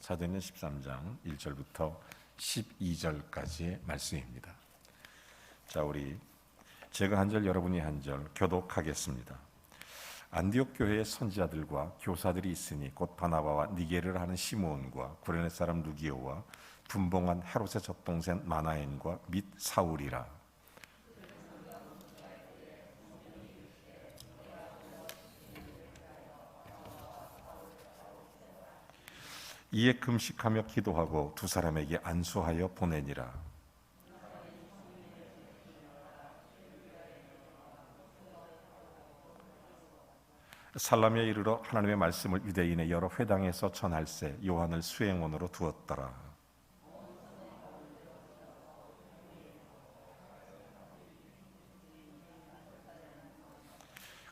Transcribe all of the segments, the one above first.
사도행전 13장 1절부터 12절까지의 말씀입니다. 자, 우리 제가 한 절, 여러분이 한 절 교독하겠습니다. 안디옥 교회의 선지자들과 교사들이 있으니 곧 바나바와 니게를 하는 시므온과 구레네 사람 루기오와 분봉한 헤롯의 젖동생 마나엔과 및 사울이라. 이에 금식하며 기도하고 두 사람에게 안수하여 보내니라. 살라미에 이르러 하나님의 말씀을 유대인의 여러 회당에서 전할세 요한을 수행원으로 두었더라.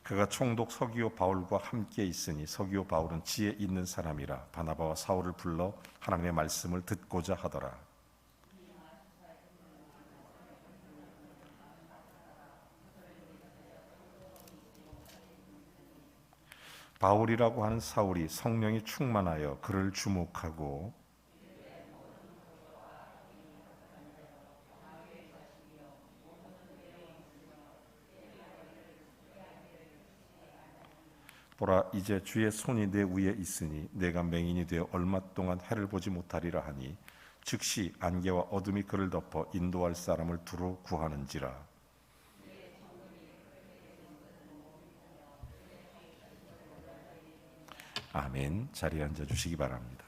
그가 총독 서기오 바울과 함께 있으니 서기오 바울은 지혜 있는 사람이라 바나바와 사울을 불러 하나님의 말씀을 듣고자 하더라. 바울이라고 하는 사울이 성령이 충만하여 그를 주목하고 보라, 이제 주의 손이 내 위에 있으니 내가 맹인이 되어 얼마 동안 해를 보지 못하리라 하니 즉시 안개와 어둠이 그를 덮어 인도할 사람을 두루 구하는지라. 아멘. 자리에 앉아주시기 바랍니다.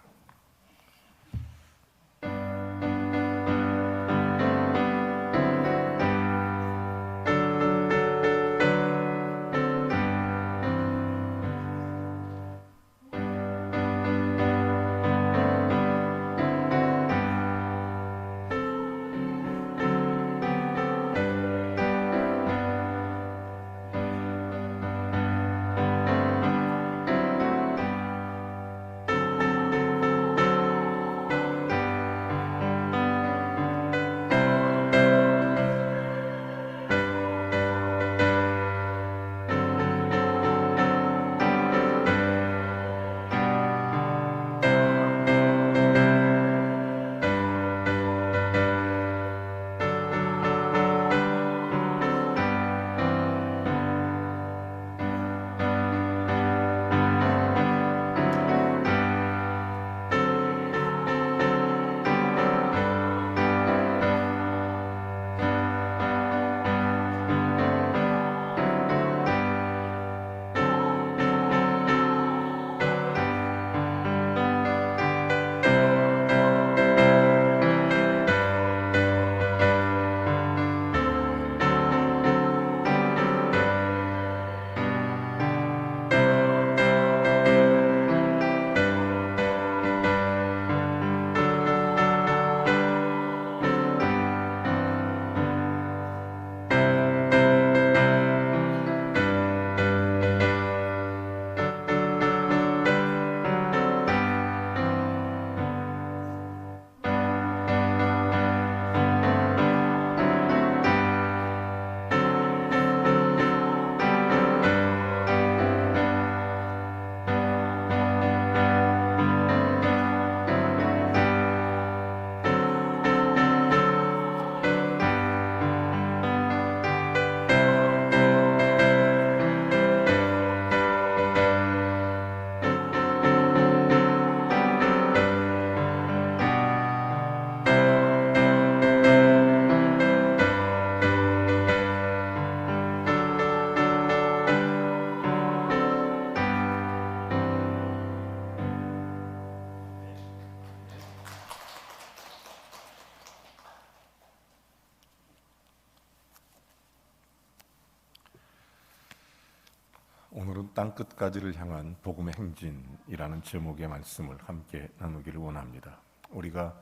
오늘은 땅끝까지를 향한 복음의 행진이라는 제목의 말씀을 함께 나누기를 원합니다. 우리가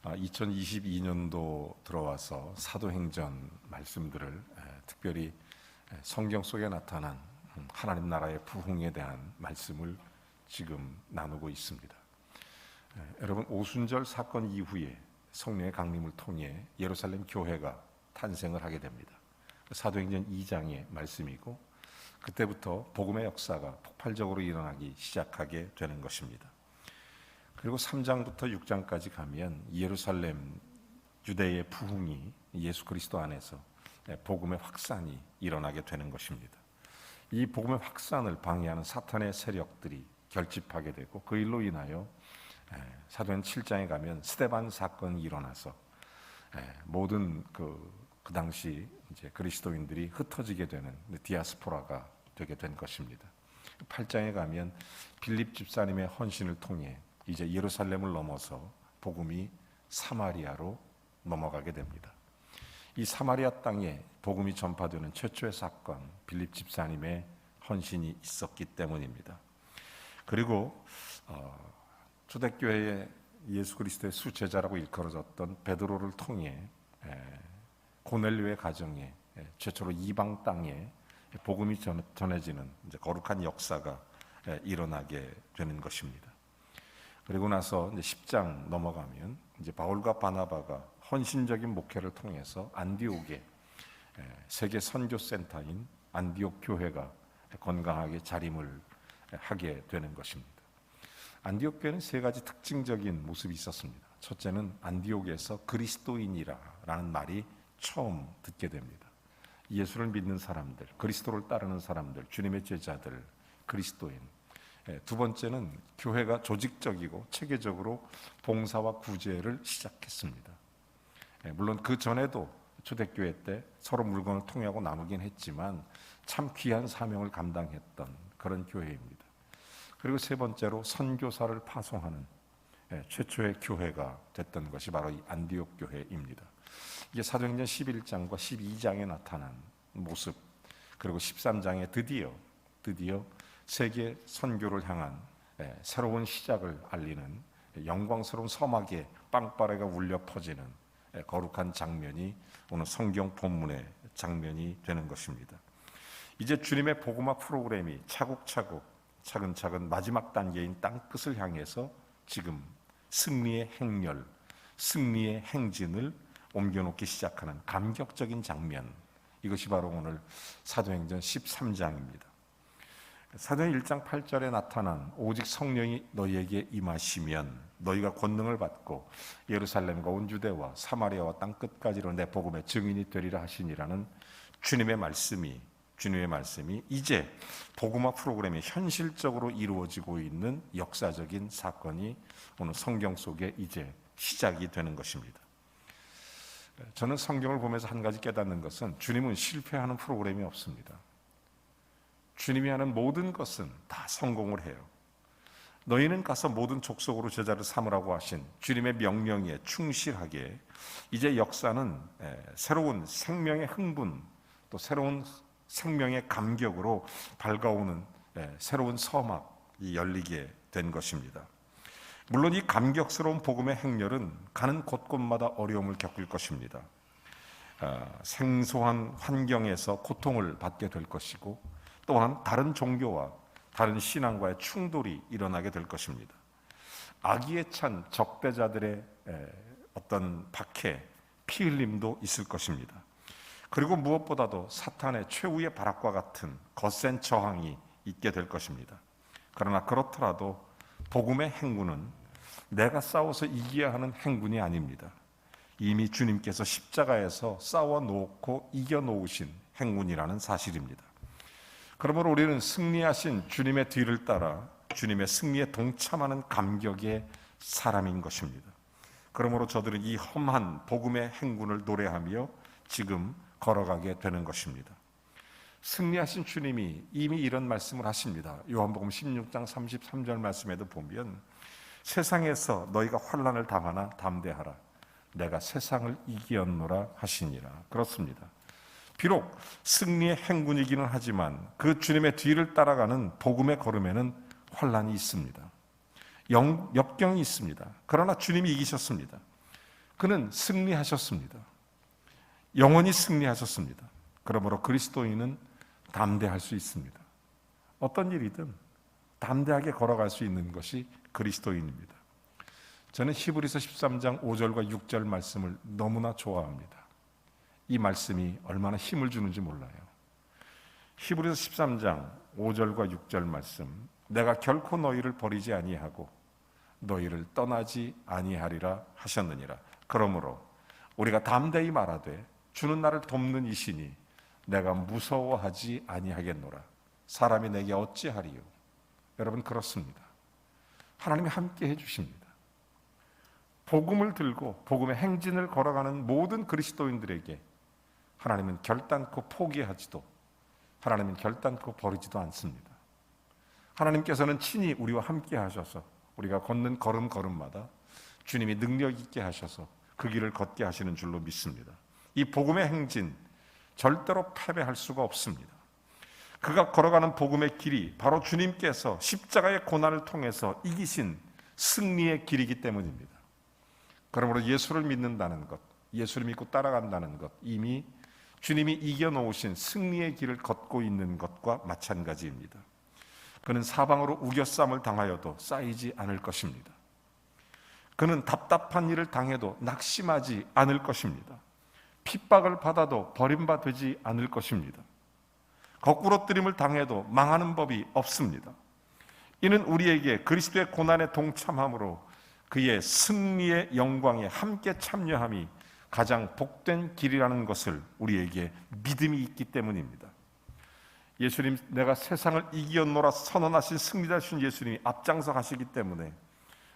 2022년도 들어와서 사도행전 말씀들을 특별히 성경 속에 나타난 하나님 나라의 부흥에 대한 말씀을 지금 나누고 있습니다. 여러분, 오순절 사건 이후에 성령의 강림을 통해 예루살렘 교회가 탄생을 하게 됩니다. 사도행전 2장의 말씀이고 그때부터 복음의 역사가 폭발적으로 일어나기 시작하게 되는 것입니다. 그리고 3장부터 6장까지 가면 예루살렘 유대의 부흥이 예수 그리스도 안에서 복음의 확산이 일어나게 되는 것입니다. 이 복음의 확산을 방해하는 사탄의 세력들이 결집하게 되고 그 일로 인하여 사도행 7장에 가면 스데반 사건이 일어나서 모든 그 당시 이제 그리스도인들이 흩어지게 되는 디아스포라가 되게 된 것입니다. 8장에 가면 빌립 집사님의 헌신을 통해 이제 예루살렘을 넘어서 복음이 사마리아로 넘어가게 됩니다. 이 사마리아 땅에 복음이 전파되는 최초의 사건, 빌립 집사님의 헌신이 있었기 때문입니다. 그리고 초대교회의 예수 그리스도의 수제자라고 일컬어졌던 베드로를 통해 고넬료의 가정에 최초로 이방 땅에 복음이 전해지는 이제 거룩한 역사가 일어나게 되는 것입니다. 그리고 나서 이제 10장 넘어가면 이제 바울과 바나바가 헌신적인 목회를 통해서 안디옥에 세계 선교센터인 안디옥 교회가 건강하게 자림을 하게 되는 것입니다. 안디옥 교회는 세 가지 특징적인 모습이 있었습니다. 첫째는 안디옥에서 그리스도인이라는 말이 처음 듣게 됩니다. 예수를 믿는 사람들, 그리스도를 따르는 사람들, 주님의 제자들, 그리스도인. 두 번째는 교회가 조직적이고 체계적으로 봉사와 구제를 시작했습니다. 물론 그 전에도 초대교회 때 서로 물건을 통용하고 나누긴 했지만 참 귀한 사명을 감당했던 그런 교회입니다. 그리고 세 번째로 선교사를 파송하는 최초의 교회가 됐던 것이 바로 이 안디옥 교회입니다. 이게 사도행전 11장과 12장에 나타난 모습, 그리고 13장에 드디어 세계 선교를 향한 새로운 시작을 알리는 영광스러운 서막에 빵빠레가 울려 퍼지는 거룩한 장면이 오늘 성경 본문의 장면이 되는 것입니다. 이제 주님의 복음화 프로그램이 차근차근 마지막 단계인 땅끝을 향해서 지금 승리의 행렬, 승리의 행진을 옮겨놓기 시작하는 감격적인 장면, 이것이 바로 오늘 사도행전 13장입니다. 사도행 1장 8절에 나타난 오직 성령이 너희에게 임하시면 너희가 권능을 받고 예루살렘과 온 유대와 사마리아와 땅끝까지로 내 복음의 증인이 되리라 하시니라는 주님의 말씀이 이제 복음화 프로그램이 현실적으로 이루어지고 있는 역사적인 사건이 오늘 성경 속에 이제 시작이 되는 것입니다. 저는 성경을 보면서 한 가지 깨닫는 것은 주님은 실패하는 프로그램이 없습니다. 주님이 하는 모든 것은 다 성공을 해요. 너희는 가서 모든 족속으로 제자를 삼으라고 하신 주님의 명령에 충실하게 이제 역사는 새로운 생명의 흥분, 또 새로운 생명의 감격으로 밝아오는 새로운 서막이 열리게 된 것입니다. 물론 이 감격스러운 복음의 행렬은 가는 곳곳마다 어려움을 겪을 것입니다. 생소한 환경에서 고통을 받게 될 것이고, 또한 다른 종교와 다른 신앙과의 충돌이 일어나게 될 것입니다. 악의에 찬 적대자들의 어떤 박해, 피 흘림도 있을 것입니다. 그리고 무엇보다도 사탄의 최후의 발악과 같은 거센 저항이 있게 될 것입니다. 그러나 그렇더라도 복음의 행군은 내가 싸워서 이겨야 하는 행군이 아닙니다. 이미 주님께서 십자가에서 싸워놓고 이겨놓으신 행군이라는 사실입니다. 그러므로 우리는 승리하신 주님의 뒤를 따라 주님의 승리에 동참하는 감격의 사람인 것입니다. 그러므로 저들은 이 험한 복음의 행군을 노래하며 지금 걸어가게 되는 것입니다. 승리하신 주님이 이미 이런 말씀을 하십니다. 요한복음 16장 33절 말씀에도 보면 세상에서 너희가 환난을 당하나 담대하라. 내가 세상을 이기었노라 하시니라. 그렇습니다. 비록 승리의 행군이기는 하지만 그 주님의 뒤를 따라가는 복음의 걸음에는 환난이 있습니다. 역경이 있습니다. 그러나 주님이 이기셨습니다. 그는 승리하셨습니다. 영원히 승리하셨습니다. 그러므로 그리스도인은 담대할 수 있습니다. 어떤 일이든 담대하게 걸어갈 수 있는 것이 그리스도인입니다. 저는 히브리서 13장 5절과 6절 말씀을 너무나 좋아합니다. 이 말씀이 얼마나 힘을 주는지 몰라요. 히브리서 13장 5절과 6절 말씀, 내가 결코 너희를 버리지 아니하고 너희를 떠나지 아니하리라 하셨느니라. 그러므로 우리가 담대히 말하되 주는 나를 돕는 이시니 내가 무서워하지 아니하겠노라. 사람이 내게 어찌하리요? 여러분, 그렇습니다. 하나님이 함께 해주십니다. 복음을 들고 복음의 행진을 걸어가는 모든 그리스도인들에게 하나님은 결단코 포기하지도, 하나님은 결단코 버리지도 않습니다. 하나님께서는 친히 우리와 함께 하셔서 우리가 걷는 걸음걸음마다 주님이 능력 있게 하셔서 그 길을 걷게 하시는 줄로 믿습니다. 이 복음의 행진 절대로 패배할 수가 없습니다. 그가 걸어가는 복음의 길이 바로 주님께서 십자가의 고난을 통해서 이기신 승리의 길이기 때문입니다. 그러므로 예수를 믿는다는 것, 예수를 믿고 따라간다는 것, 이미 주님이 이겨놓으신 승리의 길을 걷고 있는 것과 마찬가지입니다. 그는 사방으로 우겨쌈을 당하여도 쌓이지 않을 것입니다. 그는 답답한 일을 당해도 낙심하지 않을 것입니다. 핍박을 받아도 버림받지 않을 것입니다. 거꾸로뜨림을 당해도 망하는 법이 없습니다. 이는 우리에게 그리스도의 고난에 동참함으로 그의 승리의 영광에 함께 참여함이 가장 복된 길이라는 것을 우리에게 믿음이 있기 때문입니다. 예수님, 내가 세상을 이기었노라 선언하신 승리자 되신 예수님이 앞장서 가시기 때문에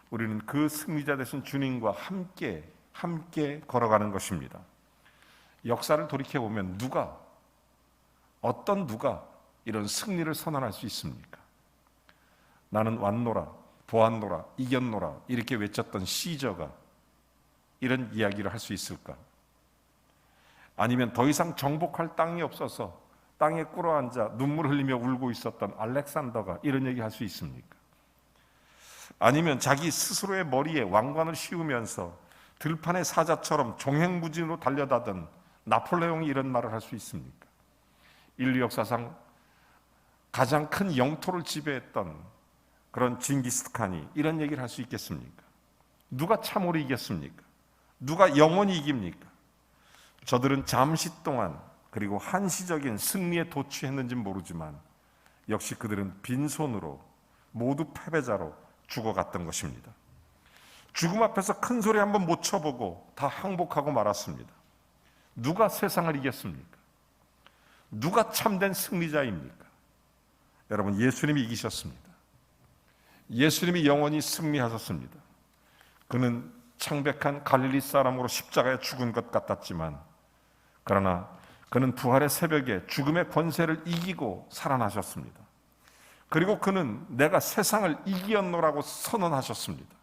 우리는 그 승리자 되신 주님과 함께 걸어가는 것입니다. 역사를 돌이켜보면 어떤 누가 이런 승리를 선언할 수 있습니까? 나는 왔노라, 보았노라, 이겼노라 이렇게 외쳤던 시저가 이런 이야기를 할 수 있을까? 아니면 더 이상 정복할 땅이 없어서 땅에 꿇어앉아 눈물 흘리며 울고 있었던 알렉산더가 이런 얘기 할 수 있습니까? 아니면 자기 스스로의 머리에 왕관을 씌우면서 들판의 사자처럼 종횡무진으로 달려다던 나폴레옹이 이런 말을 할 수 있습니까? 인류 역사상 가장 큰 영토를 지배했던 그런 징기스칸이 이런 얘기를 할 수 있겠습니까? 누가 참으로 이겼습니까? 누가 영원히 이깁니까? 저들은 잠시 동안 그리고 한시적인 승리에 도취했는지는 모르지만 역시 그들은 빈손으로 모두 패배자로 죽어갔던 것입니다. 죽음 앞에서 큰 소리 한번 못 쳐보고 다 항복하고 말았습니다. 누가 세상을 이겼습니까? 누가 참된 승리자입니까? 여러분, 예수님이 이기셨습니다. 예수님이 영원히 승리하셨습니다. 그는 창백한 갈릴리 사람으로 십자가에 죽은 것 같았지만 그러나 그는 부활의 새벽에 죽음의 권세를 이기고 살아나셨습니다. 그리고 그는 내가 세상을 이기었노라고 선언하셨습니다.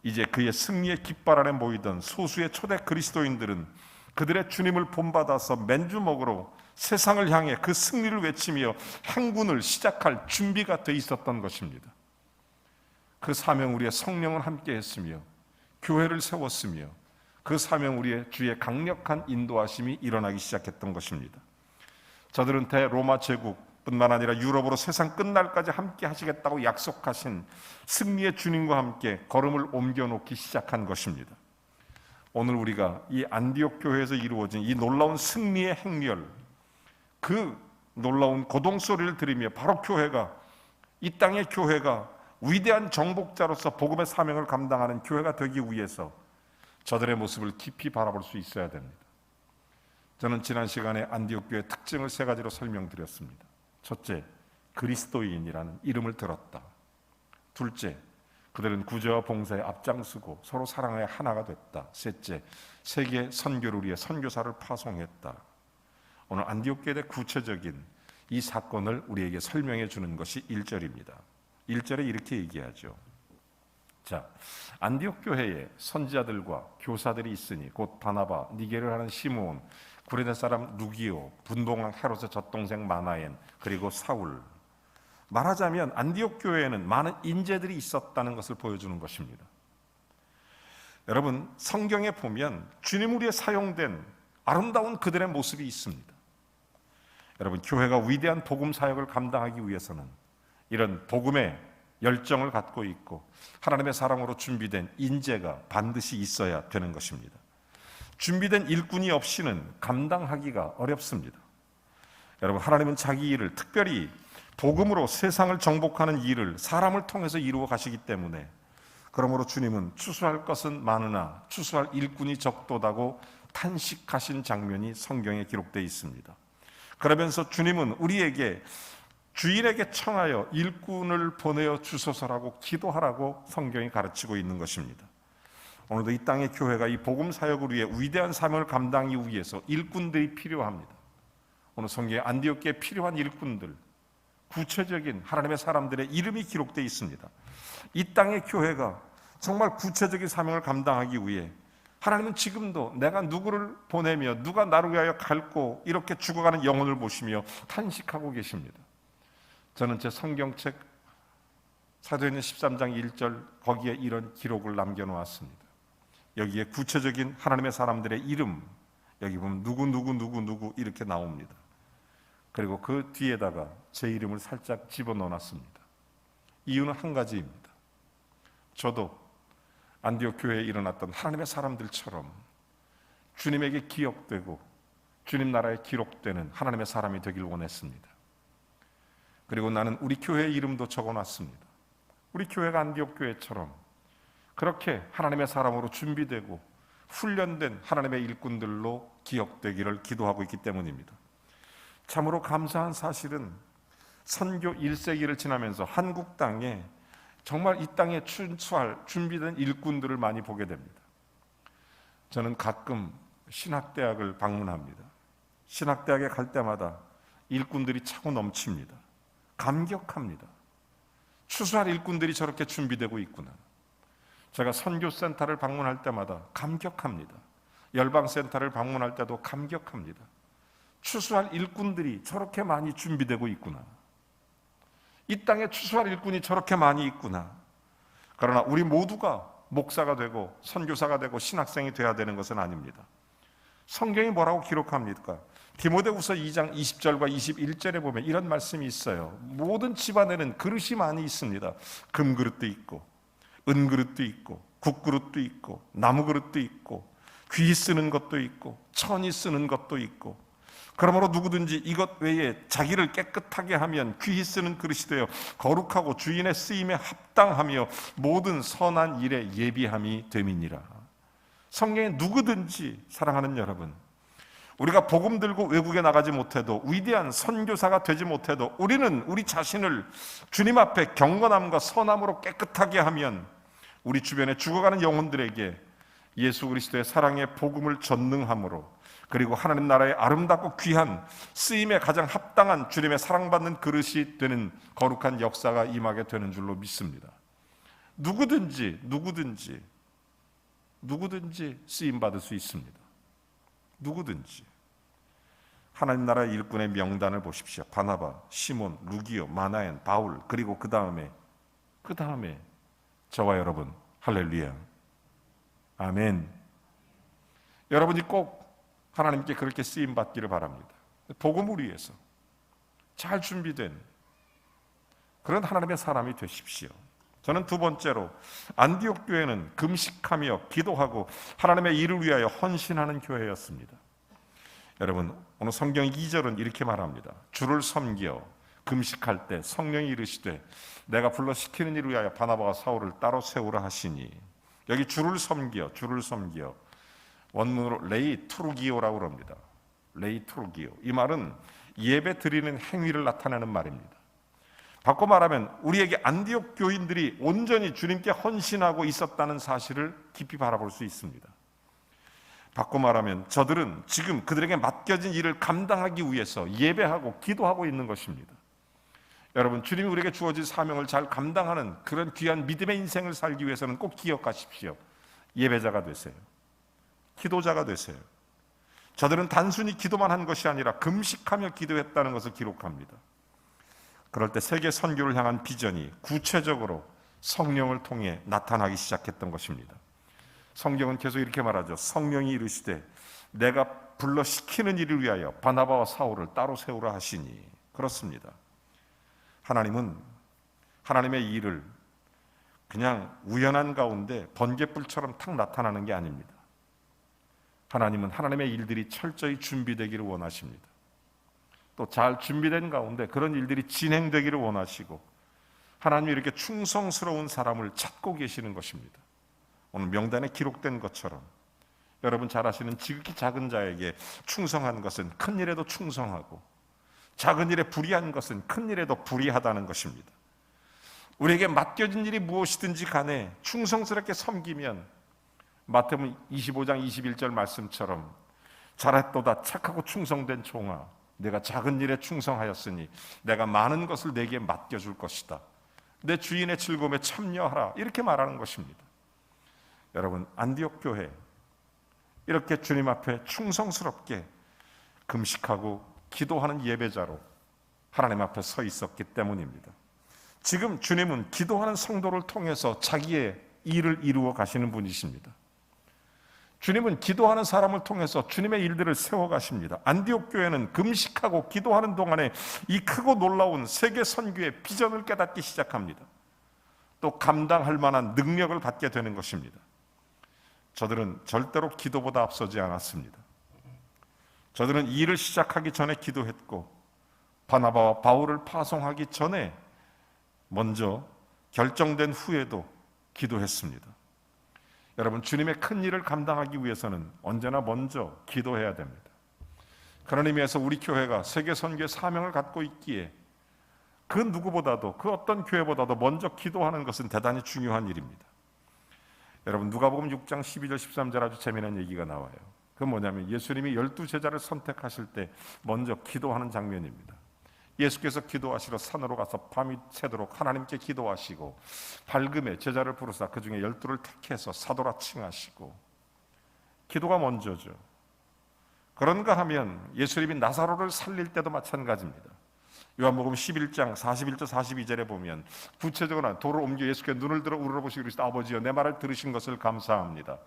이제 그의 승리의 깃발 아래 모이던 소수의 초대 그리스도인들은 그들의 주님을 본받아서 맨주먹으로 세상을 향해 그 승리를 외치며 행군을 시작할 준비가 돼 있었던 것입니다. 그 사명 우리의 성령을 함께 했으며 교회를 세웠으며 그 사명 우리의 주의 강력한 인도하심이 일어나기 시작했던 것입니다. 저들은 대로마 제국뿐만 아니라 유럽으로 세상 끝날까지 함께 하시겠다고 약속하신 승리의 주님과 함께 걸음을 옮겨놓기 시작한 것입니다. 오늘 우리가 이 안디옥 교회에서 이루어진 이 놀라운 승리의 행렬, 그 놀라운 고동소리를 들으며 바로 이 땅의 교회가 위대한 정복자로서 복음의 사명을 감당하는 교회가 되기 위해서 저들의 모습을 깊이 바라볼 수 있어야 됩니다. 저는 지난 시간에 안디옥 교회의 특징을 3가지로 설명드렸습니다. 첫째, 그리스도인이라는 이름을 들었다. 둘째, 그들은 구제와 봉사에 앞장서고 서로 사랑하여 하나가 됐다. 셋째, 세계 선교를 위해 선교사를 파송했다. 오늘 안디옥 교회의 구체적인 이 사건을 우리에게 설명해 주는 것이 1절입니다. 1절에 이렇게 얘기하죠. 자, 안디옥 교회에 선지자들과 교사들이 있으니 곧 바나바, 니게를 하는 시므온, 구레네 사람 루기오, 분봉왕 헤롯의 젖동생 마나엔, 그리고 사울. 말하자면 안디옥 교회에는 많은 인재들이 있었다는 것을 보여주는 것입니다. 여러분, 성경에 보면 주님 위에 사용된 아름다운 그들의 모습이 있습니다. 여러분, 교회가 위대한 복음 사역을 감당하기 위해서는 이런 복음의 열정을 갖고 있고 하나님의 사랑으로 준비된 인재가 반드시 있어야 되는 것입니다. 준비된 일꾼이 없이는 감당하기가 어렵습니다. 여러분, 하나님은 자기 일을, 특별히 복음으로 세상을 정복하는 일을 사람을 통해서 이루어 가시기 때문에 그러므로 주님은 추수할 것은 많으나 추수할 일꾼이 적도다고 탄식하신 장면이 성경에 기록되어 있습니다. 그러면서 주님은 우리에게 주인에게 청하여 일꾼을 보내어 주소서라고 기도하라고 성경이 가르치고 있는 것입니다. 오늘도 이 땅의 교회가 이 복음 사역을 위해 위대한 사명을 감당하기 위해서 일꾼들이 필요합니다. 오늘 성경에 안디옥교에 필요한 일꾼들, 구체적인 하나님의 사람들의 이름이 기록되어 있습니다. 이 땅의 교회가 정말 구체적인 사명을 감당하기 위해 하나님은 지금도 내가 누구를 보내며 누가 나를 위하여 갈고 이렇게 죽어가는 영혼을 보시며 탄식하고 계십니다. 저는 제 성경책 사도행전 13장 1절 거기에 이런 기록을 남겨놓았습니다. 여기에 구체적인 하나님의 사람들의 이름, 여기 보면 누구 이렇게 나옵니다. 그리고 그 뒤에다가 제 이름을 살짝 집어넣어놨습니다. 이유는 한 가지입니다. 저도 안디옥 교회에 일어났던 하나님의 사람들처럼 주님에게 기억되고 주님 나라에 기록되는 하나님의 사람이 되길 원했습니다. 그리고 나는 우리 교회의 이름도 적어놨습니다. 우리 교회가 안디옥 교회처럼 그렇게 하나님의 사람으로 준비되고 훈련된 하나님의 일꾼들로 기억되기를 기도하고 있기 때문입니다. 참으로 감사한 사실은 선교 1세기를 지나면서 한국 땅에 정말 이 땅에 춘추할 준비된 일꾼들을 많이 보게 됩니다. 저는 가끔 신학대학을 방문합니다. 신학대학에 갈 때마다 일꾼들이 차고 넘칩니다. 감격합니다. 추수할 일꾼들이 저렇게 준비되고 있구나. 제가 선교센터를 방문할 때마다 감격합니다. 열방센터를 방문할 때도 감격합니다. 추수할 일꾼들이 저렇게 많이 준비되고 있구나. 이 땅에 추수할 일꾼이 저렇게 많이 있구나. 그러나 우리 모두가 목사가 되고 선교사가 되고 신학생이 되어야 되는 것은 아닙니다. 성경이 뭐라고 기록합니까? 디모데후서 2장 20절과 21절에 보면 이런 말씀이 있어요. 모든 집안에는 그릇이 많이 있습니다. 금그릇도 있고 은그릇도 있고 국그릇도 있고 나무그릇도 있고 귀 쓰는 것도 있고 천이 쓰는 것도 있고, 그러므로 누구든지 이것 외에 자기를 깨끗하게 하면 귀히 쓰는 그릇이 되어 거룩하고 주인의 쓰임에 합당하며 모든 선한 일에 예비함이 됨이니라. 성경에 누구든지, 사랑하는 여러분, 우리가 복음 들고 외국에 나가지 못해도, 위대한 선교사가 되지 못해도 우리는 우리 자신을 주님 앞에 경건함과 선함으로 깨끗하게 하면 우리 주변에 죽어가는 영혼들에게 예수 그리스도의 사랑의 복음을 전능함으로, 그리고 하나님 나라의 아름답고 귀한 쓰임에 가장 합당한 주님의 사랑받는 그릇이 되는 거룩한 역사가 임하게 되는 줄로 믿습니다. 누구든지 쓰임받을 수 있습니다. 누구든지. 하나님 나라의 일꾼의 명단을 보십시오. 바나바, 시몬, 루기오, 마나엔, 바울, 그리고 그 다음에 저와 여러분. 할렐루야. 아멘. 여러분이 꼭 하나님께 그렇게 쓰임받기를 바랍니다. 복음을 위해서 잘 준비된 그런 하나님의 사람이 되십시오. 저는 두 번째로, 안디옥 교회는 금식하며 기도하고 하나님의 일을 위하여 헌신하는 교회였습니다. 여러분, 오늘 성경 2절은 이렇게 말합니다. 주를 섬겨 금식할 때 성령이 이르시되 내가 불러 시키는 일을 위하여 바나바와 사울을 따로 세우라 하시니, 여기 주를 섬겨 원문으로 레이투르기오라고 합니다. 레이투르기오. 이 말은 예배 드리는 행위를 나타내는 말입니다. 바꿔 말하면 우리에게 안디옥 교인들이 온전히 주님께 헌신하고 있었다는 사실을 깊이 바라볼 수 있습니다. 바꿔 말하면 저들은 지금 그들에게 맡겨진 일을 감당하기 위해서 예배하고 기도하고 있는 것입니다. 여러분, 주님이 우리에게 주어진 사명을 잘 감당하는 그런 귀한 믿음의 인생을 살기 위해서는 꼭 기억하십시오. 예배자가 되세요. 기도자가 되세요. 저들은 단순히 기도만 한 것이 아니라 금식하며 기도했다는 것을 기록합니다. 그럴 때 세계 선교를 향한 비전이 구체적으로 성령을 통해 나타나기 시작했던 것입니다. 성경은 계속 이렇게 말하죠. 성령이 이르시되 내가 불러 시키는 일을 위하여 바나바와 사울을 따로 세우라 하시니. 그렇습니다. 하나님은 하나님의 일을 그냥 우연한 가운데 번개불처럼 탁 나타나는 게 아닙니다. 하나님은 하나님의 일들이 철저히 준비되기를 원하십니다. 또 잘 준비된 가운데 그런 일들이 진행되기를 원하시고, 하나님이 이렇게 충성스러운 사람을 찾고 계시는 것입니다. 오늘 명단에 기록된 것처럼 여러분 잘 아시는 지극히 작은 자에게 충성한 것은 큰 일에도 충성하고, 작은 일에 불의한 것은 큰 일에도 불의하다는 것입니다. 우리에게 맡겨진 일이 무엇이든지 간에 충성스럽게 섬기면 마태복음 25장 21절 말씀처럼 잘했도다 착하고 충성된 종아, 내가 작은 일에 충성하였으니 내가 많은 것을 내게 맡겨줄 것이다. 내 주인의 즐거움에 참여하라. 이렇게 말하는 것입니다. 여러분, 안디옥 교회 이렇게 주님 앞에 충성스럽게 금식하고 기도하는 예배자로 하나님 앞에 서 있었기 때문입니다. 지금 주님은 기도하는 성도를 통해서 자기의 일을 이루어 가시는 분이십니다. 주님은 기도하는 사람을 통해서 주님의 일들을 세워 가십니다. 안디옥 교회는 금식하고 기도하는 동안에 이 크고 놀라운 세계 선교의 비전을 깨닫기 시작합니다. 또 감당할 만한 능력을 갖게 되는 것입니다. 저들은 절대로 기도보다 앞서지 않았습니다. 저들은 이 일을 시작하기 전에 기도했고, 바나바와 바울을 파송하기 전에 먼저 결정된 후에도 기도했습니다. 여러분, 주님의 큰 일을 감당하기 위해서는 언제나 먼저 기도해야 됩니다. 그런 의미에서 우리 교회가 세계 선교의 사명을 갖고 있기에 그 누구보다도, 그 어떤 교회보다도 먼저 기도하는 것은 대단히 중요한 일입니다. 여러분, 누가복음 6장 12절 13절 아주 재미난 얘기가 나와요. 그건 뭐냐면 예수님이 12제자를 선택하실 때 먼저 기도하는 장면입니다. 예수께서 기도하시러 산으로 가서 밤이 새도록 하나님께 기도하시고, 밝음에 제자를 부르사 그 중에 12를 택해서 사도라 칭하시고, 기도가 먼저죠. 그런가 하면 예수님이 나사로를 살릴 때도 마찬가지입니다. 요한복음 11장 41절 42절에 보면 구체적으로 돌을 옮겨 예수께 눈을 들어 우러러보시고 이르시되 아버지여 내 말을 들으신 것을 감사합니다.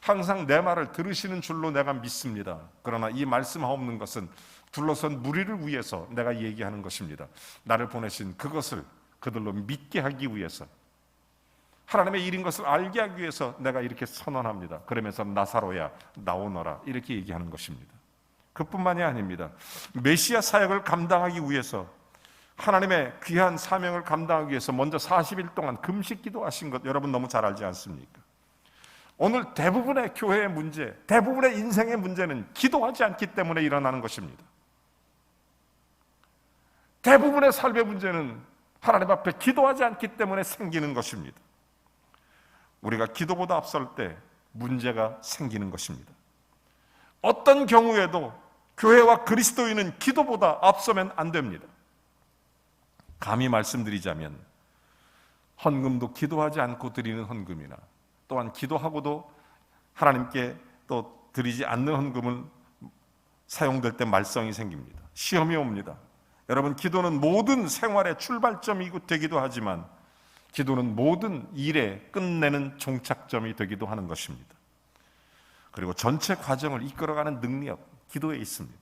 항상 내 말을 들으시는 줄로 내가 믿습니다. 그러나 이 말씀하옵는 것은 둘러선 무리를 위해서 내가 얘기하는 것입니다. 나를 보내신 그것을 그들로 믿게 하기 위해서, 하나님의 일인 것을 알게 하기 위해서 내가 이렇게 선언합니다. 그러면서 나사로야 나오너라 이렇게 얘기하는 것입니다. 그뿐만이 아닙니다. 메시아 사역을 감당하기 위해서, 하나님의 귀한 사명을 감당하기 위해서 먼저 40일 동안 금식 기도하신 것 여러분 너무 잘 알지 않습니까? 오늘 대부분의 교회의 문제, 대부분의 인생의 문제는 기도하지 않기 때문에 일어나는 것입니다. 대부분의 삶의 문제는 하나님 앞에 기도하지 않기 때문에 생기는 것입니다. 우리가 기도보다 앞설 때 문제가 생기는 것입니다. 어떤 경우에도 교회와 그리스도인은 기도보다 앞서면 안 됩니다. 감히 말씀드리자면 헌금도 기도하지 않고 드리는 헌금이나, 또한 기도하고도 하나님께 또 드리지 않는 헌금은 사용될 때 말썽이 생깁니다. 시험이 옵니다. 여러분, 기도는 모든 생활의 출발점이 되기도 하지만 기도는 모든 일에 끝내는 종착점이 되기도 하는 것입니다. 그리고 전체 과정을 이끌어가는 능력, 기도에 있습니다.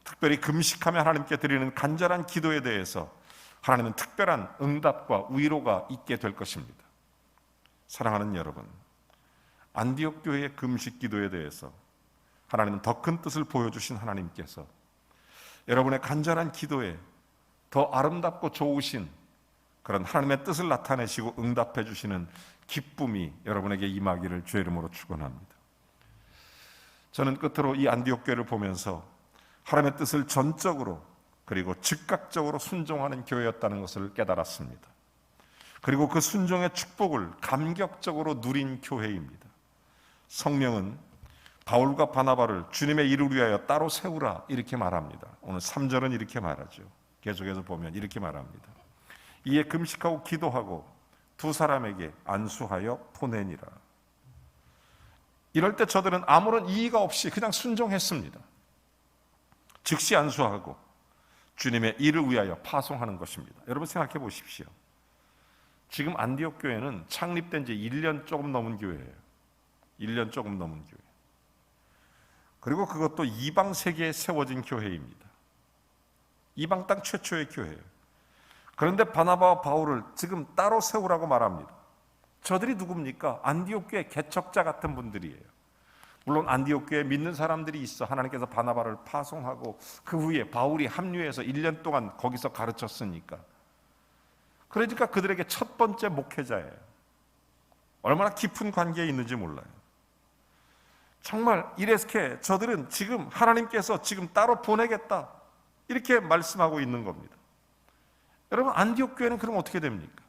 특별히 금식하며 하나님께 드리는 간절한 기도에 대해서 하나님은 특별한 응답과 위로가 있게 될 것입니다. 사랑하는 여러분, 안디옥 교회의 금식 기도에 대해서 하나님은 더 큰 뜻을 보여주신 하나님께서 여러분의 간절한 기도에 더 아름답고 좋으신 그런 하나님의 뜻을 나타내시고 응답해 주시는 기쁨이 여러분에게 임하기를 주의 이름으로 축원합니다. 저는 끝으로 이 안디옥 교회를 보면서 하나님의 뜻을 전적으로 그리고 즉각적으로 순종하는 교회였다는 것을 깨달았습니다. 그리고 그 순종의 축복을 감격적으로 누린 교회입니다. 성령은 바울과 바나바를 주님의 일을 위하여 따로 세우라 이렇게 말합니다. 오늘 3절은 이렇게 말하죠. 계속해서 보면 이렇게 말합니다. 이에 금식하고 기도하고 두 사람에게 안수하여 보내니라. 이럴 때 저들은 아무런 이의가 없이 그냥 순종했습니다. 즉시 안수하고 주님의 일을 위하여 파송하는 것입니다. 여러분 생각해 보십시오. 지금 안디옥 교회는 창립된 지 1년 조금 넘은 교회예요. 1년 조금 넘은 교회. 그리고 그것도 이방 세계에 세워진 교회입니다. 이방 땅 최초의 교회예요. 그런데 바나바와 바울을 지금 따로 세우라고 말합니다. 저들이 누굽니까? 안디옥 교회 개척자 같은 분들이에요. 물론 안디옥 교회에 믿는 사람들이 있어. 하나님께서 바나바를 파송하고 그 후에 바울이 합류해서 1년 동안 거기서 가르쳤으니까. 그러니까 그들에게 첫 번째 목회자예요. 얼마나 깊은 관계에 있는지 몰라요. 정말 이렇게 저들은 지금 하나님께서 지금 따로 보내겠다 이렇게 말씀하고 있는 겁니다. 여러분, 안디옥 교회는 그럼 어떻게 됩니까?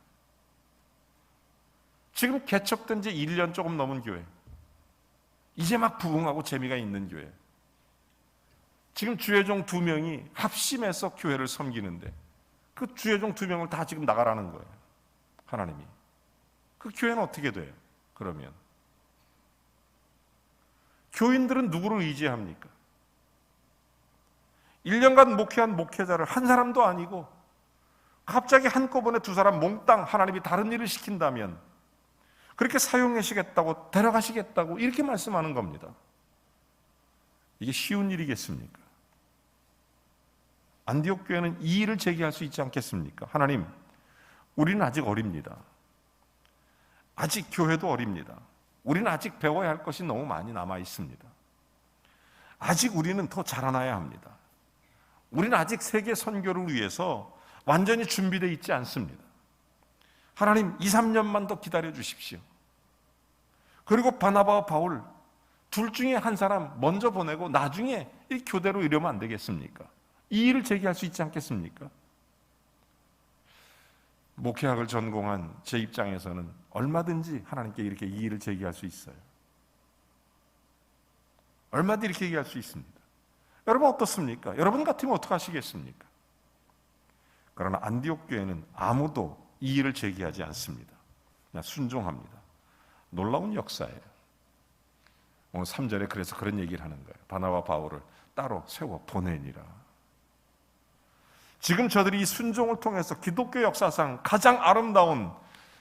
지금 개척된 지 1년 조금 넘은 교회, 이제 막 부흥하고 재미가 있는 교회, 지금 주의종 2명이 합심해서 교회를 섬기는데 그 주의종 2명을 다 지금 나가라는 거예요. 하나님이. 그 교회는 어떻게 돼요? 그러면 교인들은 누구를 의지합니까? 1년간 목회한 목회자를 한 사람도 아니고 갑자기 한꺼번에 2사람 몽땅 하나님이 다른 일을 시킨다면 그렇게 사용하시겠다고, 데려가시겠다고 이렇게 말씀하는 겁니다. 이게 쉬운 일이겠습니까? 안디옥 교회는 이 일을 제기할 수 있지 않겠습니까? 하나님, 우리는 아직 어립니다. 아직 교회도 어립니다. 우리는 아직 배워야 할 것이 너무 많이 남아 있습니다. 아직 우리는 더 자라나야 합니다. 우리는 아직 세계 선교를 위해서 완전히 준비되어 있지 않습니다. 하나님, 2, 3년만 더 기다려 주십시오. 그리고 바나바와 바울 둘 중에 한 사람 먼저 보내고 나중에 이 교대로 이러면 안 되겠습니까? 이 일을 제기할 수 있지 않겠습니까? 목회학을 전공한 제 입장에서는 얼마든지 하나님께 이렇게 이 일을 제기할 수 있어요. 얼마든지 이렇게 얘기할 수 있습니다. 여러분 어떻습니까? 여러분 같으면 어떻게 하시겠습니까? 그러나 안디옥 교회는 아무도 이 일을 제기하지 않습니다. 그냥 순종합니다. 놀라운 역사예요. 오늘 3절에 그래서 그런 얘기를 하는 거예요. 바나바와 바울을 따로 세워 보내니라. 지금 저들이 이 순종을 통해서 기독교 역사상 가장 아름다운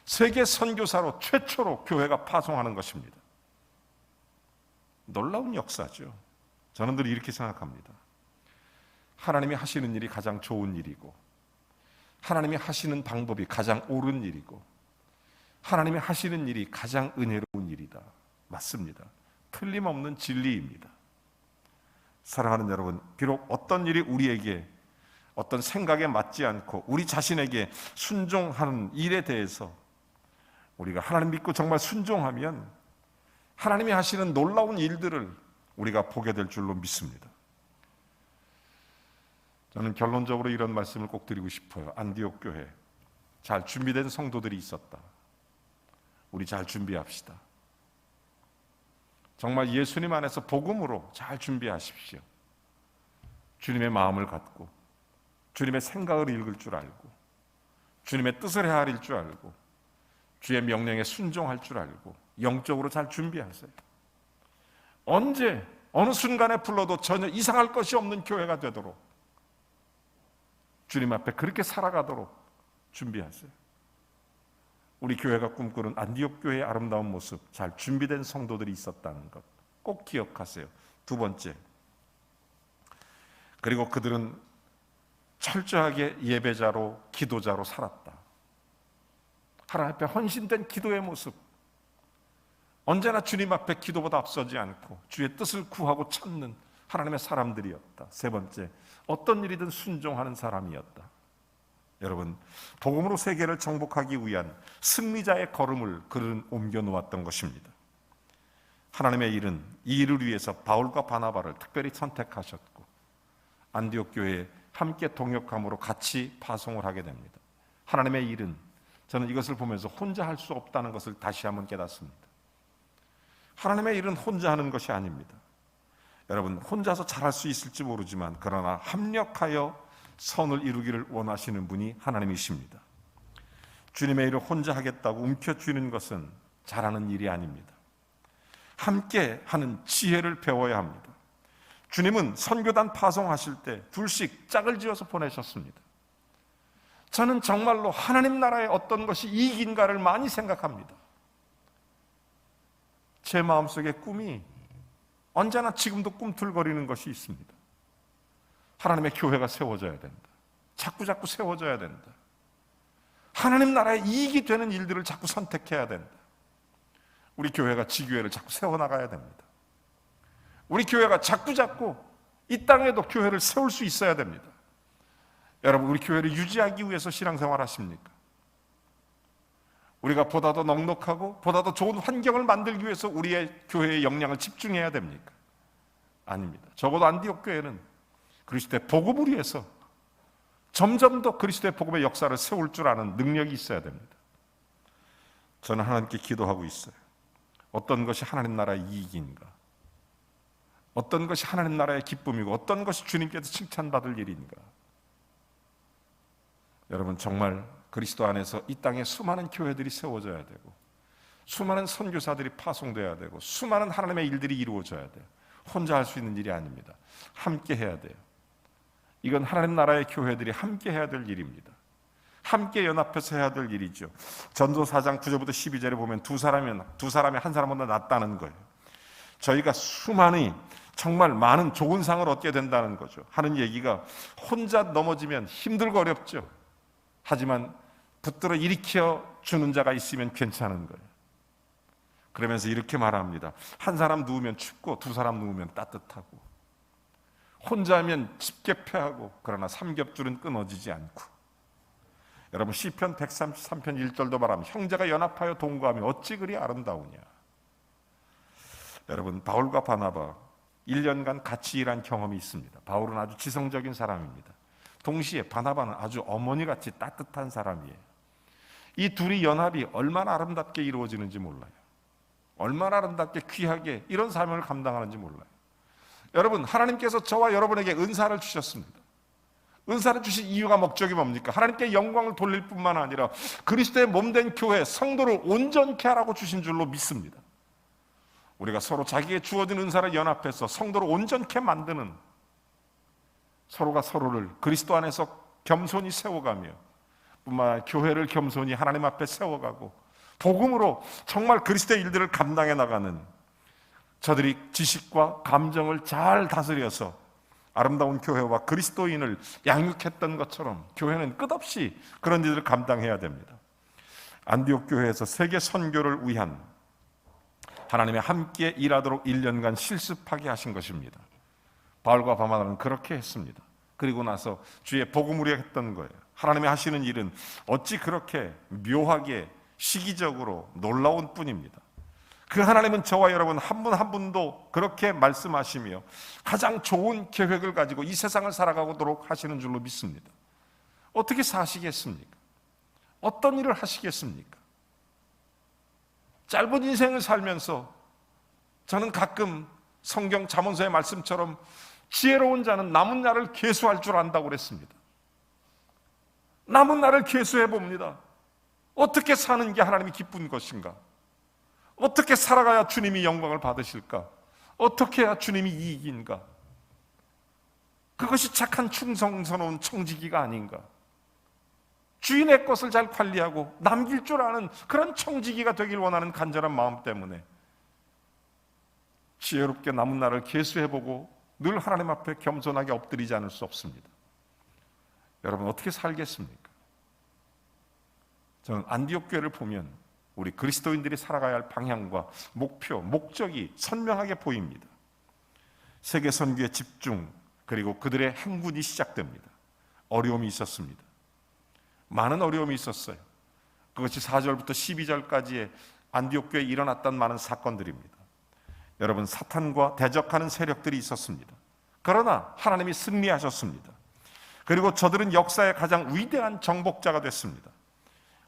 세계 선교사로 최초로 교회가 파송하는 것입니다. 놀라운 역사죠. 저는 늘 이렇게 생각합니다. 하나님이 하시는 일이 가장 좋은 일이고, 하나님이 하시는 방법이 가장 옳은 일이고, 하나님이 하시는 일이 가장 은혜로운 일이다. 맞습니다. 틀림없는 진리입니다. 사랑하는 여러분, 비록 어떤 일이 우리에게 어떤 생각에 맞지 않고 우리 자신에게 순종하는 일에 대해서 우리가 하나님 믿고 정말 순종하면 하나님이 하시는 놀라운 일들을 우리가 보게 될 줄로 믿습니다. 저는 결론적으로 이런 말씀을 꼭 드리고 싶어요. 안디옥 교회 잘 준비된 성도들이 있었다. 우리 잘 준비합시다. 정말 예수님 안에서 복음으로 잘 준비하십시오. 주님의 마음을 갖고 주님의 생각을 읽을 줄 알고 주님의 뜻을 헤아릴 줄 알고 주의 명령에 순종할 줄 알고 영적으로 잘 준비하세요. 언제 어느 순간에 불러도 전혀 이상할 것이 없는 교회가 되도록 주님 앞에 그렇게 살아가도록 준비하세요. 우리 교회가 꿈꾸는 안디옥 교회의 아름다운 모습, 잘 준비된 성도들이 있었다는 것 꼭 기억하세요. 두 번째, 그리고 그들은 철저하게 예배자로 기도자로 살았다. 하나님 앞에 헌신된 기도의 모습, 언제나 주님 앞에 기도보다 앞서지 않고 주의 뜻을 구하고 찾는 하나님의 사람들이었다. 세 번째, 어떤 일이든 순종하는 사람이었다. 여러분, 복음으로 세계를 정복하기 위한 승리자의 걸음을 그들은 옮겨 놓았던 것입니다. 하나님의 일은 이 일을 위해서 바울과 바나바를 특별히 선택하셨고 안디옥 교회에 함께 동역함으로 같이 파송을 하게 됩니다. 하나님의 일은 저는 이것을 보면서 혼자 할 수 없다는 것을 다시 한번 깨닫습니다. 하나님의 일은 혼자 하는 것이 아닙니다. 여러분, 혼자서 잘할 수 있을지 모르지만 그러나 합력하여 선을 이루기를 원하시는 분이 하나님이십니다. 주님의 일을 혼자 하겠다고 움켜쥐는 것은 잘하는 일이 아닙니다. 함께 하는 지혜를 배워야 합니다. 주님은 선교단 파송하실 때 둘씩 짝을 지어서 보내셨습니다. 저는 정말로 하나님 나라의 어떤 것이 이익인가를 많이 생각합니다. 제 마음속에 꿈이 언제나 지금도 꿈틀거리는 것이 있습니다. 하나님의 교회가 세워져야 된다. 자꾸 세워져야 된다. 하나님 나라의 이익이 되는 일들을 자꾸 선택해야 된다. 우리 교회가 지교회를 자꾸 세워나가야 됩니다. 우리 교회가 자꾸 이 땅에도 교회를 세울 수 있어야 됩니다. 여러분, 우리 교회를 유지하기 위해서 신앙생활 하십니까? 우리가 보다 더 넉넉하고 보다 더 좋은 환경을 만들기 위해서 우리의 교회의 역량을 집중해야 됩니까? 아닙니다. 적어도 안디옥 교회는 그리스도의 복음을 위해서 점점 더 그리스도의 복음의 역사를 세울 줄 아는 능력이 있어야 됩니다. 저는 하나님께 기도하고 있어요. 어떤 것이 하나님 나라의 이익인가? 어떤 것이 하나님 나라의 기쁨이고 어떤 것이 주님께서 칭찬받을 일인가? 여러분, 정말 그리스도 안에서 이 땅에 수많은 교회들이 세워져야 되고 수많은 선교사들이 파송돼야 되고 수많은 하나님의 일들이 이루어져야 돼요. 혼자 할 수 있는 일이 아닙니다. 함께 해야 돼요. 이건 하나님 나라의 교회들이 함께 해야 될 일입니다. 함께 연합해서 해야 될 일이죠. 전도 4장 9절부터 12절에 보면 두 사람이 한 사람보다 낫다는 거예요. 저희가 수많이 정말 많은 좋은 상을 얻게 된다는 거죠. 하는 얘기가 혼자 넘어지면 힘들고 어렵죠. 하지만 붙들어 일으켜 주는 자가 있으면 괜찮은 거예요. 그러면서 이렇게 말합니다. 한 사람 누우면 춥고 두 사람 누우면 따뜻하고 혼자 하면 쉽게 패하고 그러나 삼겹줄은 끊어지지 않고. 여러분, 시편 133편 1절도 말하면 형제가 연합하여 동거하며 어찌 그리 아름다우냐. 여러분, 바울과 바나바 1년간 같이 일한 경험이 있습니다. 바울은 아주 지성적인 사람입니다. 동시에 바나바는 아주 어머니같이 따뜻한 사람이에요. 이 둘이 연합이 얼마나 아름답게 이루어지는지 몰라요. 얼마나 아름답게 귀하게 이런 사명을 감당하는지 몰라요. 여러분, 하나님께서 저와 여러분에게 은사를 주셨습니다. 은사를 주신 이유가 목적이 뭡니까? 하나님께 영광을 돌릴 뿐만 아니라 그리스도의 몸된 교회, 성도를 온전케 하라고 주신 줄로 믿습니다. 우리가 서로 자기에게 주어진 은사를 연합해서 성도를 온전케 만드는, 서로가 서로를 그리스도 안에서 겸손히 세워가며 뿐만 아니라 교회를 겸손히 하나님 앞에 세워가고 복음으로 정말 그리스도의 일들을 감당해 나가는, 저들이 지식과 감정을 잘 다스려서 아름다운 교회와 그리스도인을 양육했던 것처럼 교회는 끝없이 그런 일들을 감당해야 됩니다. 안디옥 교회에서 세계 선교를 위한 하나님의 함께 일하도록 1년간 실습하게 하신 것입니다. 바울과 바나바는 그렇게 했습니다. 그리고 나서 주의 복음을 위해 했던 거예요. 하나님이 하시는 일은 어찌 그렇게 묘하게 시기적으로 놀라운 뿐입니다. 그 하나님은 저와 여러분 한 분 한 분도 그렇게 말씀하시며 가장 좋은 계획을 가지고 이 세상을 살아가도록 하시는 줄로 믿습니다. 어떻게 사시겠습니까? 어떤 일을 하시겠습니까? 짧은 인생을 살면서 저는 가끔 성경 잠언서의 말씀처럼 지혜로운 자는 남은 날을 계수할 줄 안다고 그랬습니다. 남은 날을 계수해 봅니다. 어떻게 사는 게 하나님이 기쁜 것인가? 어떻게 살아가야 주님이 영광을 받으실까? 어떻게 해야 주님이 이익인가? 그것이 착한 충성스러운 청지기가 아닌가? 주인의 것을 잘 관리하고 남길 줄 아는 그런 청지기가 되길 원하는 간절한 마음 때문에 지혜롭게 남은 날을 계수해보고 늘 하나님 앞에 겸손하게 엎드리지 않을 수 없습니다. 여러분, 어떻게 살겠습니까? 저는 안디옥 교회를 보면 우리 그리스도인들이 살아가야 할 방향과 목표, 목적이 선명하게 보입니다. 세계 선교의 집중, 그리고 그들의 행군이 시작됩니다. 어려움이 있었습니다. 많은 어려움이 있었어요. 그것이 4절부터 12절까지의 안디옥 교회에 일어났던 많은 사건들입니다. 여러분, 사탄과 대적하는 세력들이 있었습니다. 그러나 하나님이 승리하셨습니다. 그리고 저들은 역사의 가장 위대한 정복자가 됐습니다.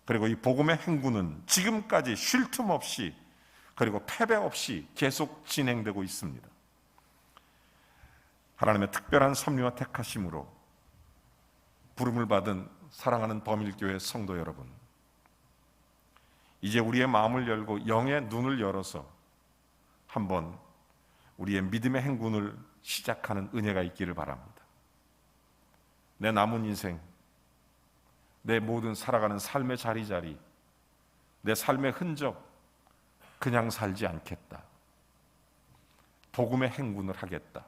그리고 이 복음의 행군은 지금까지 쉴 틈 없이 그리고 패배 없이 계속 진행되고 있습니다. 하나님의 특별한 섭리와 택하심으로 부름을 받은 사랑하는 범일교회 성도 여러분, 이제 우리의 마음을 열고 영의 눈을 열어서 한번 우리의 믿음의 행군을 시작하는 은혜가 있기를 바랍니다. 내 남은 인생, 내 모든 살아가는 삶의 자리자리, 내 삶의 흔적 그냥 살지 않겠다. 복음의 행군을 하겠다.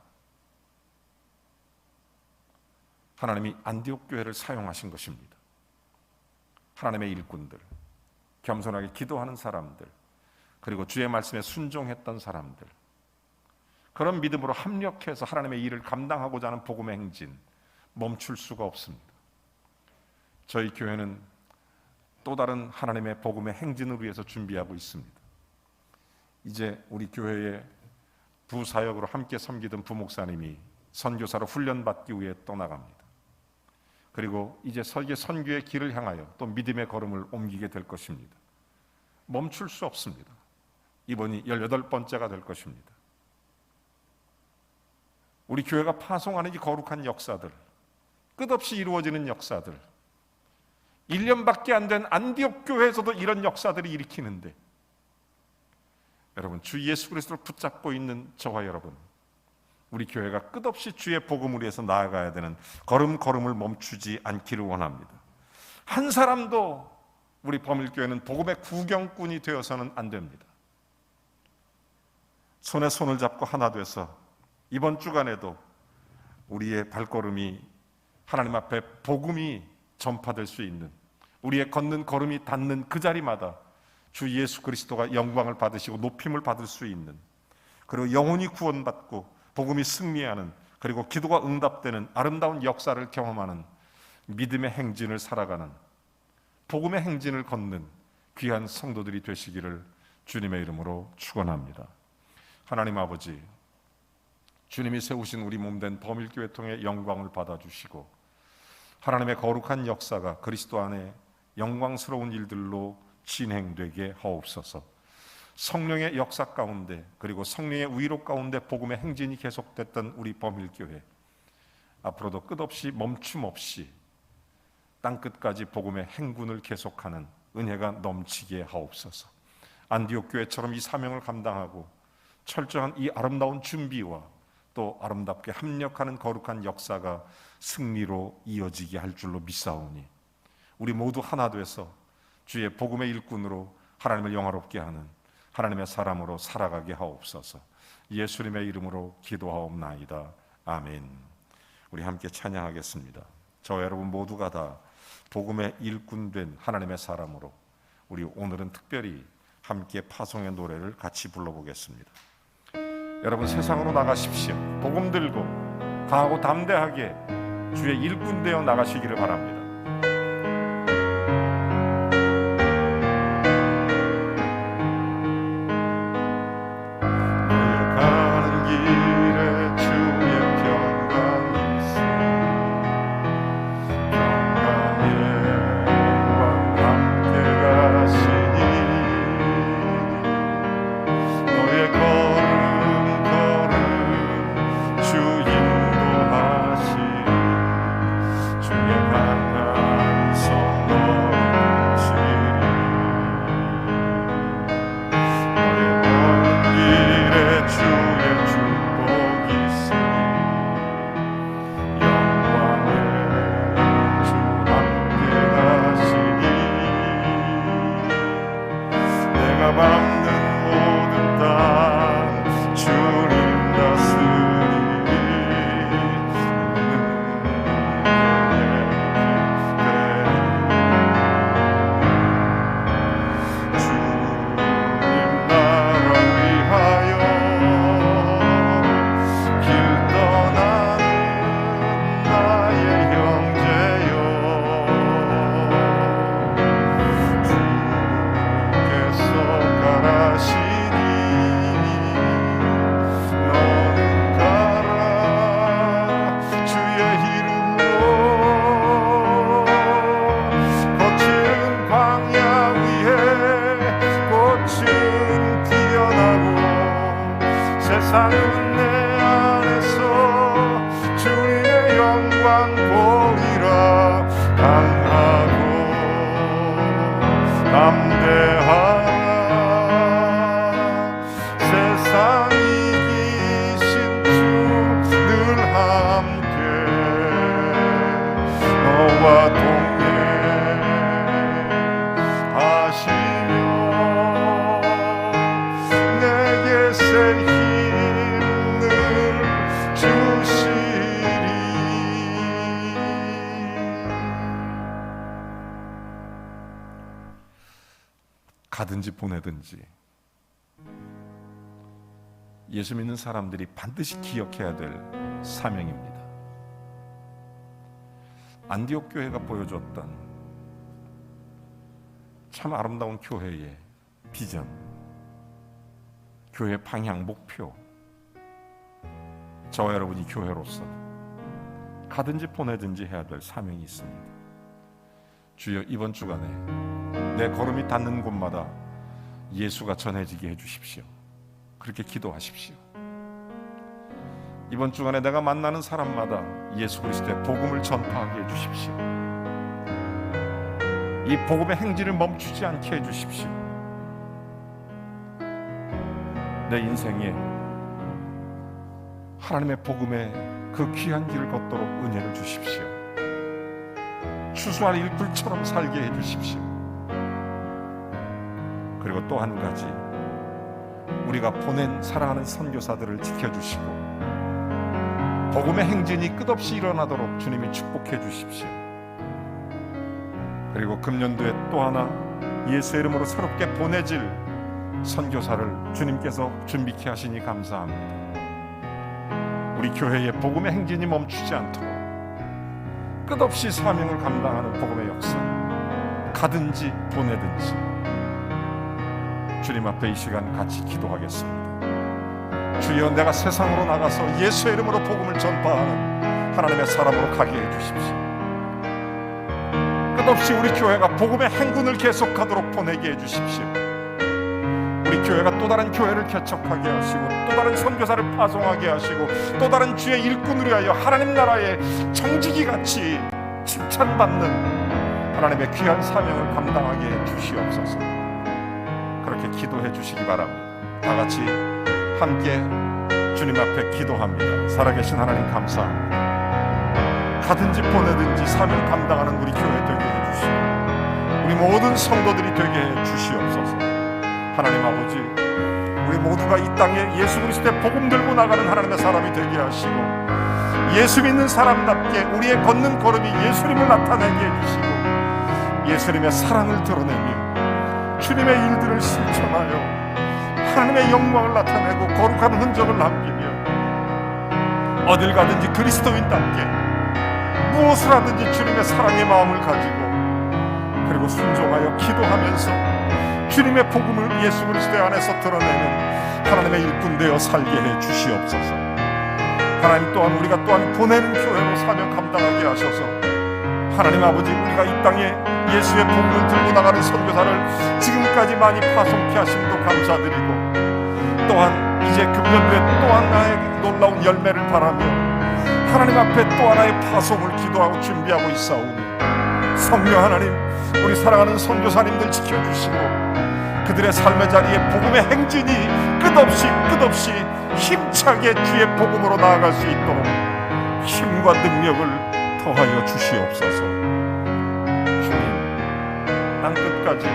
하나님이 안디옥 교회를 사용하신 것입니다. 하나님의 일꾼들, 겸손하게 기도하는 사람들, 그리고 주의 말씀에 순종했던 사람들, 그런 믿음으로 합력해서 하나님의 일을 감당하고자 하는 복음의 행진 멈출 수가 없습니다. 저희 교회는 또 다른 하나님의 복음의 행진을 위해서 준비하고 있습니다. 이제 우리 교회의 부사역으로 함께 섬기던 부목사님이 선교사로 훈련받기 위해 떠나갑니다. 그리고 이제 설계 선교의 길을 향하여 또 믿음의 걸음을 옮기게 될 것입니다. 멈출 수 없습니다. 이번이 18번째가 될 것입니다. 우리 교회가 파송하는 이 거룩한 역사들, 끝없이 이루어지는 역사들, 1년밖에 안 된 안디옥 교회에서도 이런 역사들이 일으키는데, 여러분, 주 예수 그리스도를 붙잡고 있는 저와 여러분, 우리 교회가 끝없이 주의 복음을 위해서 나아가야 되는 걸음걸음을 멈추지 않기를 원합니다. 한 사람도 우리 범일교회는 복음의 구경꾼이 되어서는 안 됩니다. 손에 손을 잡고 하나 돼서 이번 주간에도 우리의 발걸음이 하나님 앞에 복음이 전파될 수 있는, 우리의 걷는 걸음이 닿는 그 자리마다 주 예수 그리스도가 영광을 받으시고 높임을 받을 수 있는, 그리고 영혼이 구원받고 복음이 승리하는, 그리고 기도가 응답되는 아름다운 역사를 경험하는 믿음의 행진을 살아가는, 복음의 행진을 걷는 귀한 성도들이 되시기를 주님의 이름으로 축원합니다. 하나님 아버지, 주님이 세우신 우리 몸된 범일교회 통해 영광을 받아주시고 하나님의 거룩한 역사가 그리스도 안에 영광스러운 일들로 진행되게 하옵소서. 성령의 역사 가운데, 그리고 성령의 위로 가운데 복음의 행진이 계속됐던 우리 범일교회, 앞으로도 끝없이 멈춤 없이 땅끝까지 복음의 행군을 계속하는 은혜가 넘치게 하옵소서. 안디옥 교회처럼 이 사명을 감당하고 철저한 이 아름다운 준비와 또 아름답게 합력하는 거룩한 역사가 승리로 이어지게 할 줄로 믿사오니, 우리 모두 하나 돼서 주의 복음의 일꾼으로 하나님을 영화롭게 하는 하나님의 사람으로 살아가게 하옵소서. 예수님의 이름으로 기도하옵나이다. 아멘. 우리 함께 찬양하겠습니다. 저와 여러분 모두가 다 복음의 일꾼된 하나님의 사람으로 우리 오늘은 특별히 함께 파송의 노래를 같이 불러보겠습니다. 여러분, 세상으로 나가십시오. 복음 들고 강하고 담대하게 주의 일꾼 되어 나가시기를 바랍니다. 세상은 내 안에서 주님의 영광 보리라. 강하고 담대하라. 세상 이기신 주 늘 함께 너와 동행하시며 내게 새 가든지 보내든지 예수 믿는 사람들이 반드시 기억해야 될 사명입니다. 안디옥 교회가 보여줬던 참 아름다운 교회의 비전, 교회 방향, 목표, 저와 여러분이 교회로서 가든지 보내든지 해야 될 사명이 있습니다. 주여, 이번 주간에 내 걸음이 닿는 곳마다 예수가 전해지게 해주십시오. 그렇게 기도하십시오. 이번 주간에 내가 만나는 사람마다 예수 그리스도의 복음을 전파하게 해주십시오. 이 복음의 행진을 멈추지 않게 해주십시오. 내 인생에 하나님의 복음의 그 귀한 길을 걷도록 은혜를 주십시오. 추수할 일꾼처럼 살게 해주십시오. 그리고 또 한 가지, 우리가 보낸 사랑하는 선교사들을 지켜주시고 복음의 행진이 끝없이 일어나도록 주님이 축복해 주십시오. 그리고 금년도에 또 하나 예수의 이름으로 새롭게 보내질 선교사를 주님께서 준비케 하시니 감사합니다. 우리 교회의 복음의 행진이 멈추지 않도록 끝없이 사명을 감당하는 복음의 역사, 가든지 보내든지 주님 앞에 이 시간 같이 기도하겠습니다. 주여, 내가 세상으로 나가서 예수의 이름으로 복음을 전파하는 하나님의 사람으로 가게 해주십시오. 끝없이 우리 교회가 복음의 행군을 계속하도록 보내게 해주십시오. 우리 교회가 또 다른 교회를 개척하게 하시고 또 다른 선교사를 파송하게 하시고 또 다른 주의 일꾼을 위하여 하나님 나라의 정직이같이 칭찬받는 하나님의 귀한 사명을 감당하게 해주시옵소서. 그렇게 기도해 주시기 바랍니다. 다 같이 함께 주님 앞에 기도합니다. 살아계신 하나님 감사합니다. 가든지 보내든지 사명 감당하는 우리 교회 되게 해주시고 우리 모든 성도들이 되게 해주시옵소서. 하나님 아버지, 우리 모두가 이 땅에 예수 그리스도의 복음 들고 나가는 하나님의 사람이 되게 하시고 예수 믿는 사람답게 우리의 걷는 걸음이 예수님을 나타내게 해주시고 예수님의 사랑을 드러내며 주님의 일들을 실천하여 하나님의 영광을 나타내고 거룩한 흔적을 남기며 어딜 가든지 그리스도인답게 무엇을 하든지 주님의 사랑의 마음을 가지고 그리고 순종하여 기도하면서 주님의 복음을 예수 그리스도 안에서 드러내는 하나님의 일꾼 되어 살게 해 주시옵소서. 하나님 또한 우리가 또한 보내는 교회로 사명 감당하게 하셔서 하나님 아버지, 우리가 이 땅에 예수의 복음을 들고 나가는 선교사를 지금까지 많이 파송케 하심도 감사드리고 또한 이제 금년도에 또 하나의 놀라운 열매를 바라며 하나님 앞에 또 하나의 파송을 기도하고 준비하고 있사오니 성령 하나님, 우리 사랑하는 선교사님들 지켜주시고 그들의 삶의 자리에 복음의 행진이 끝없이 힘차게 주의 복음으로 나아갈 수 있도록 힘과 능력을 더하여 주시옵소서. 주님, 땅끝까지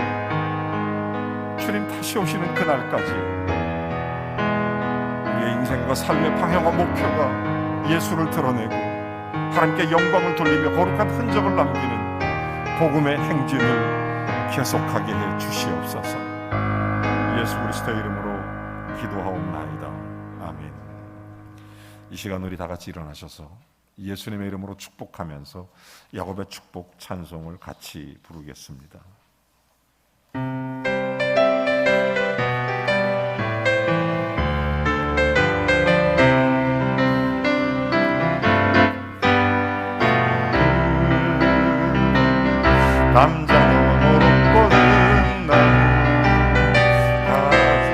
주님 다시 오시는 그날까지 우리의 인생과 삶의 방향과 목표가 예수를 드러내고 하나님께 영광을 돌리며 거룩한 흔적을 남기는 복음의 행진을 계속하게 해 주시옵소서. 예수 그리스도의 이름으로 기도하옵나이다. 아멘. 이 시간 우리 다 같이 일어나셔서 예수님의 이름으로 축복하면서 야곱의 축복 찬송을 같이 부르겠습니다. 남자 너머로 뻗은 나무 가지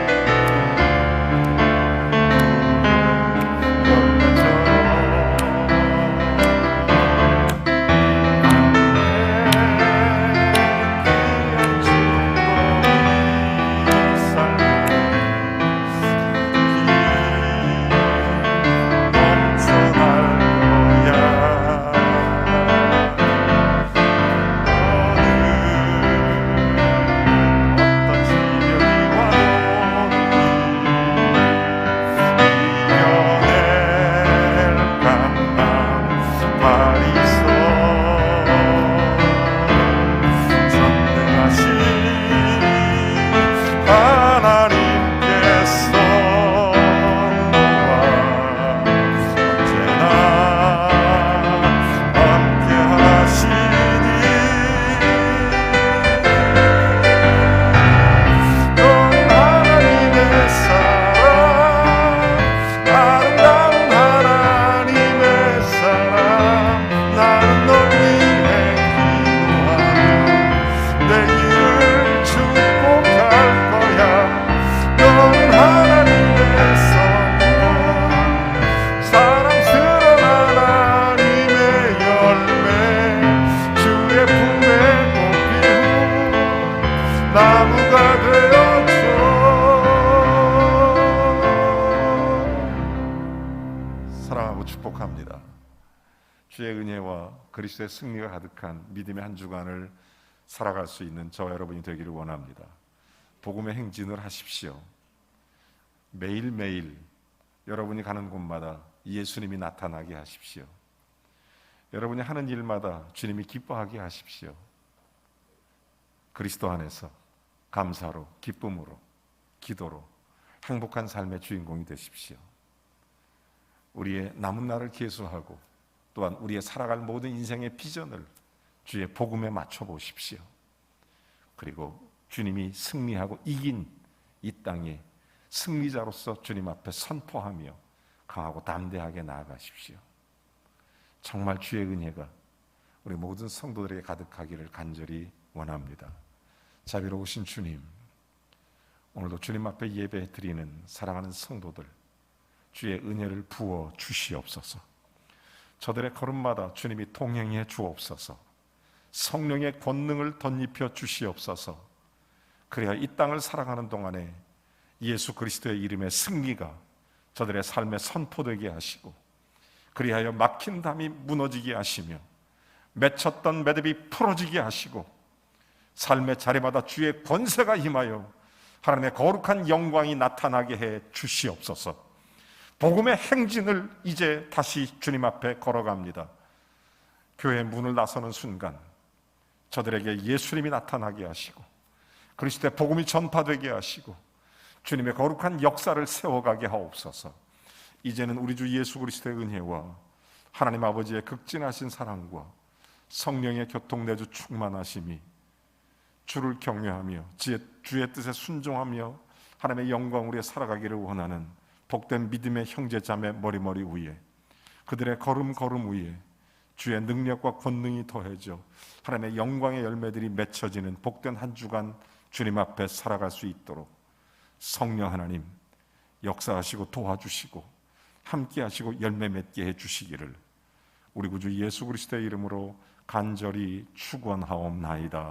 축복합니다. 주의 은혜와 그리스도의 승리가 가득한 믿음의 한 주간을 살아갈 수 있는 저와 여러분이 되기를 원합니다. 복음의 행진을 하십시오. 매일매일 여러분이 가는 곳마다 예수님이 나타나게 하십시오. 여러분이 하는 일마다 주님이 기뻐하게 하십시오. 그리스도 안에서 감사로, 기쁨으로, 기도로 행복한 삶의 주인공이 되십시오. 우리의 남은 날을 계수하고 또한 우리의 살아갈 모든 인생의 비전을 주의 복음에 맞춰 보십시오. 그리고 주님이 승리하고 이긴 이 땅에 승리자로서 주님 앞에 선포하며 강하고 담대하게 나아가십시오. 정말 주의 은혜가 우리 모든 성도들에게 가득하기를 간절히 원합니다. 자비로우신 주님, 오늘도 주님 앞에 예배 드리는 사랑하는 성도들, 주의 은혜를 부어 주시옵소서. 저들의 걸음마다 주님이 동행해 주옵소서. 성령의 권능을 덧입혀 주시옵소서. 그래야 이 땅을 살아가는 동안에 예수 그리스도의 이름의 승리가 저들의 삶에 선포되게 하시고, 그리하여 막힌 담이 무너지게 하시며 맺혔던 매듭이 풀어지게 하시고 삶의 자리마다 주의 권세가 임하여 하나님의 거룩한 영광이 나타나게 해 주시옵소서. 복음의 행진을 이제 다시 주님 앞에 걸어갑니다. 교회 문을 나서는 순간 저들에게 예수님이 나타나게 하시고 그리스도의 복음이 전파되게 하시고 주님의 거룩한 역사를 세워가게 하옵소서. 이제는 우리 주 예수 그리스도의 은혜와 하나님 아버지의 극진하신 사랑과 성령의 교통내주 충만하심이 주를 경외하며 주의 뜻에 순종하며 하나님의 영광 위에 살아가기를 원하는 복된 믿음의 형제자매 머리머리 위에, 그들의 걸음 위에 주의 능력과 권능이 더해져 하나님의 영광의 열매들이 맺혀지는 복된 한 주간 주님 앞에 살아갈 수 있도록 성령 하나님 역사하시고 도와주시고 함께하시고 열매 맺게 해주시기를 우리 구주 예수 그리스도의 이름으로 간절히 축원하옵나이다.